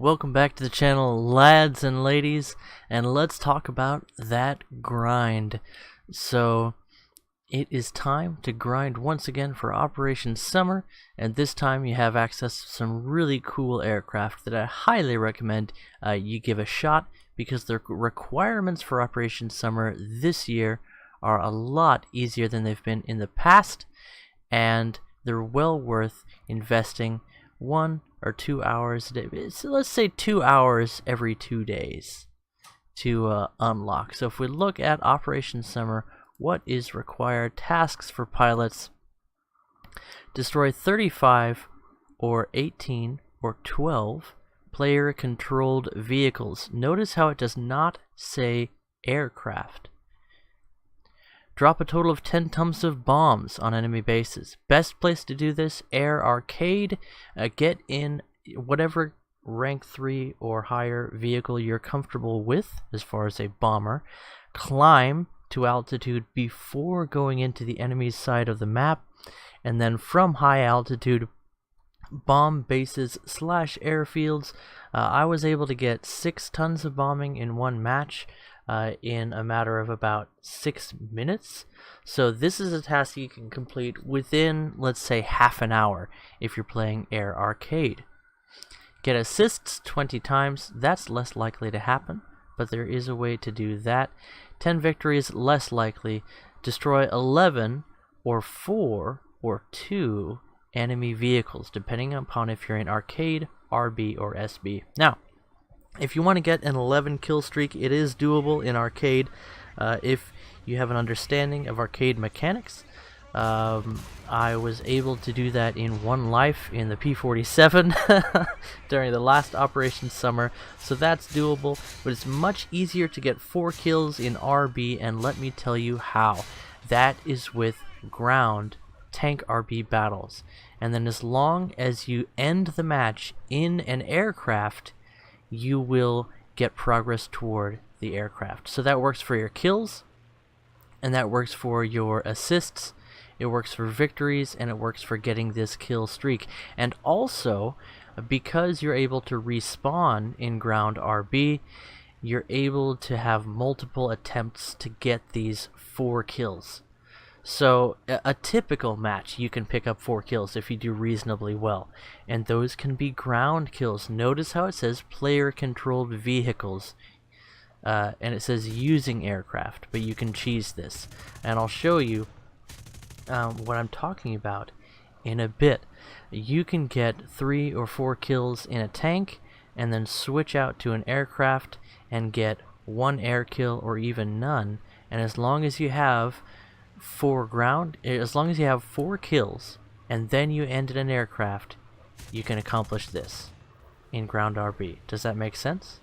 welcome back to the channel, lads and ladies, and let's talk about that grind. So it is time to grind once again for Operation Summer, and this time you have access to some really cool aircraft that I highly recommend you give a shot, because the requirements for Operation Summer this year are a lot easier than they've been in the past, and they're well worth investing 1 or 2 hours a day. So let's say 2 hours every 2 days to unlock. So if we look at Operation Summer, what is required? Tasks for pilots: destroy 35 or 18 or 12 player-controlled vehicles. Notice how it does not say aircraft. Drop a total of 10 tons of bombs on enemy bases. Best place to do this, Air Arcade. Get in whatever rank 3 or higher vehicle you're comfortable with as far as a bomber. Climb to altitude before going into the enemy's side of the map, and then from high altitude bomb bases / airfields. I was able to get 6 tons of bombing in one match in a matter of about 6 minutes. So this is a task you can complete within, let's say, half an hour if you're playing Air Arcade. Get assists 20 times. That's less likely to happen, but there is a way to do that. 10 victories, less likely. Destroy 11 or 4 or 2 enemy vehicles, depending upon if you're in Arcade, RB, or SB. Now, if you want to get an 11 kill streak, it is doable in Arcade if you have an understanding of arcade mechanics. I was able to do that in one life in the P-47 during the last Operation Summer, so that's doable, but it's much easier to get 4 kills in RB, and let me tell you how. That is with ground tank RB battles, and then as long as you end the match in an aircraft, you will get progress toward the aircraft. So that works for your kills, and that works for your assists, it works for victories, and it works for getting this kill streak. And also, because you're able to respawn in ground RB, you're able to have multiple attempts to get these 4 kills. So a typical match, you can pick up 4 kills if you do reasonably well, and those can be ground kills. Notice how it says player-controlled vehicles, and it says using aircraft, but you can cheese this, and I'll show you what I'm talking about in a bit. You can get 3 or 4 kills in a tank, and then switch out to an aircraft and get 1 air kill or even none, and as long as you have 4 kills and then you end in an aircraft, you can accomplish this in ground RB. Does that make sense?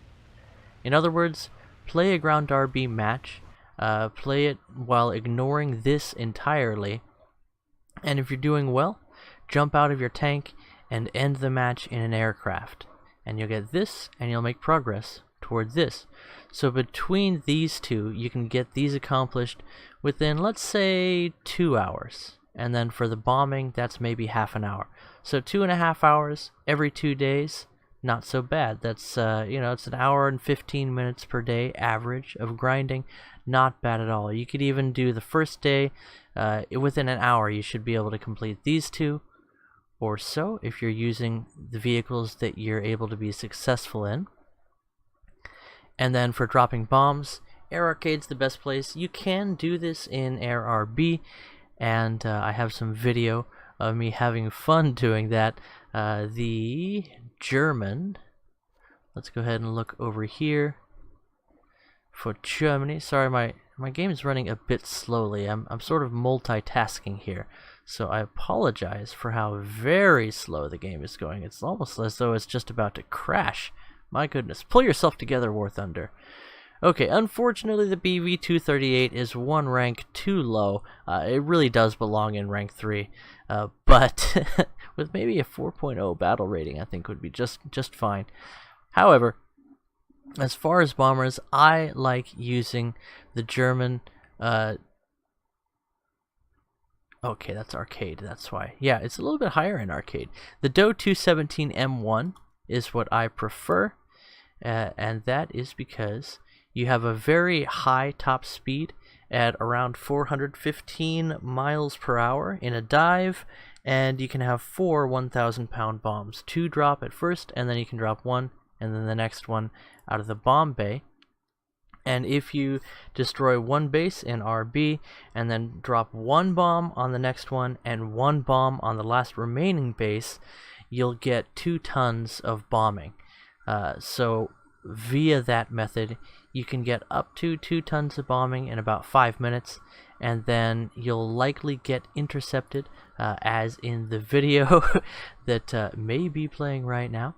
In other words, play a ground RB match, play it while ignoring this entirely, and if you're doing well, jump out of your tank and end the match in an aircraft, and you'll get this, and you'll make progress toward this. So between these two, you can get these accomplished within, let's say, 2 hours. And then for the bombing, that's maybe half an hour. So 2.5 hours every 2 days, not so bad. That's, it's an hour and 15 minutes per day average of grinding. Not bad at all. You could even do the first day, within an hour you should be able to complete these 2 or so if you're using the vehicles that you're able to be successful in. And then for dropping bombs, Air Arcade's the best place. You can do this in Air RB, and I have some video of me having fun doing that. The German, let's go ahead and look over here for Germany. Sorry, my game is running a bit slowly. I'm sort of multitasking here, so I apologize for how very slow the game is going. It's almost as though it's just about to crash. My goodness, pull yourself together, War Thunder. Okay, unfortunately the BV-238 is 1 rank too low. It really does belong in rank 3, but with maybe a 4.0 battle rating, I think would be just fine. However, as far as bombers, I like using the German. Okay, that's Arcade, that's why. Yeah, it's a little bit higher in Arcade. The Do 217 M1 is what I prefer, and that is because you have a very high top speed at around 415 miles per hour in a dive, and you can have 4 1,000-pound bombs. 2 drop at first, and then you can drop 1, and then the next one out of the bomb bay. And if you destroy 1 base in RB, and then drop 1 bomb on the next one, and 1 bomb on the last remaining base, you'll get 2 tons of bombing. So via that method, you can get up to 2 tons of bombing in about 5 minutes, and then you'll likely get intercepted, as in the video that may be playing right now.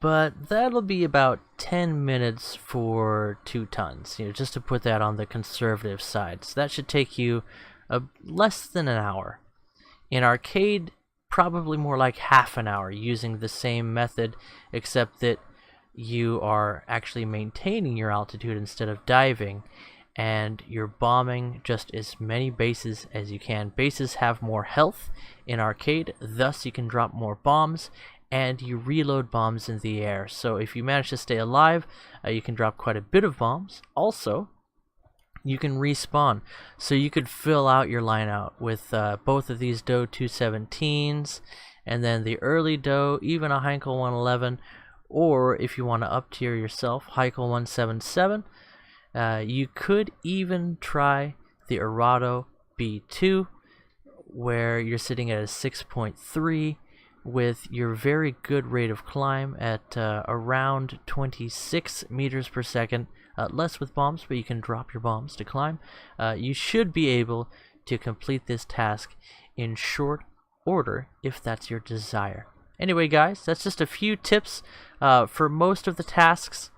But that'll be about 10 minutes for 2 tons, just to put that on the conservative side. So that should take you less than an hour. In arcade, probably more like half an hour using the same method, except that you are actually maintaining your altitude instead of diving, and you're bombing just as many bases as you can. Bases have more health in arcade, thus you can drop more bombs, and you reload bombs in the air. So if you manage to stay alive, you can drop quite a bit of bombs. Also, you can respawn, so you could fill out your line out with both of these Doe 217s, and then the early Doe, even a Heinkel 111, or if you want to up tier yourself, Heinkel 177. You could even try the Arado B2, where you're sitting at a 6.3 with your very good rate of climb at around 26 meters per second. Less with bombs, but you can drop your bombs to climb. You should be able to complete this task in short order if that's your desire. Anyway, guys, that's just a few tips for most of the tasks.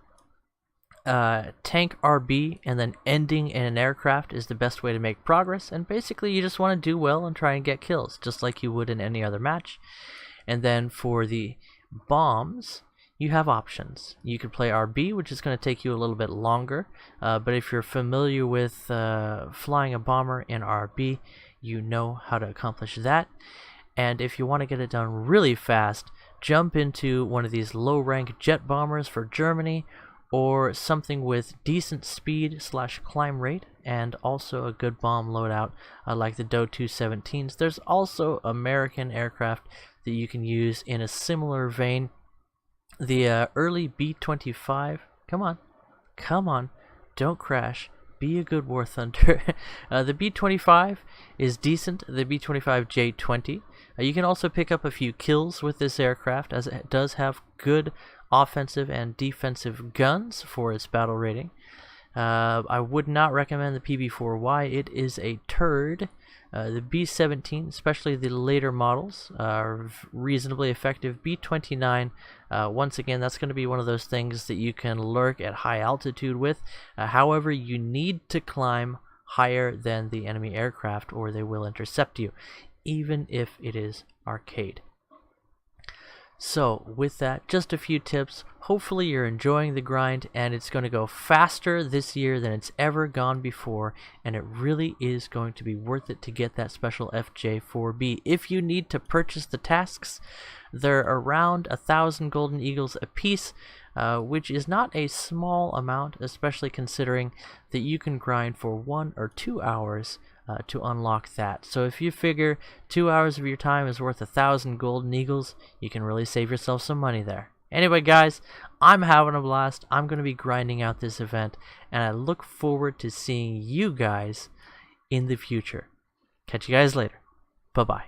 Tank RB and then ending in an aircraft is the best way to make progress, and basically you just want to do well and try and get kills, just like you would in any other match. And then for the bombs, you have options. You could play RB, which is going to take you a little bit longer, but if you're familiar with flying a bomber in RB, you know how to accomplish that. And if you want to get it done really fast, jump into one of these low-rank jet bombers for Germany, or something with decent speed / climb rate, and also a good bomb loadout like the Doe 217s. There's also American aircraft that you can use in a similar vein. The early B-25, come on, don't crash, be a good War Thunder. The B-25 is decent, the B-25J20. You can also pick up a few kills with this aircraft, as it does have good offensive and defensive guns for its battle rating. I would not recommend the PB4Y, it is a turd. The B-17, especially the later models, are reasonably effective. B-29, once again, that's going to be one of those things that you can lurk at high altitude with. However, you need to climb higher than the enemy aircraft or they will intercept you, even if it is arcade. So with that, just a few tips. Hopefully you're enjoying the grind, and it's going to go faster this year than it's ever gone before, and it really is going to be worth it to get that special FJ4B. If you need to purchase the tasks, they're around 1,000 golden eagles a piece, which is not a small amount, especially considering that you can grind for 1 or 2 hours to unlock that. So if you figure 2 hours of your time is worth 1,000 golden eagles, you can really save yourself some money there. Anyway, guys, I'm having a blast. I'm going to be grinding out this event, and I look forward to seeing you guys in the future. Catch you guys later. Bye-bye.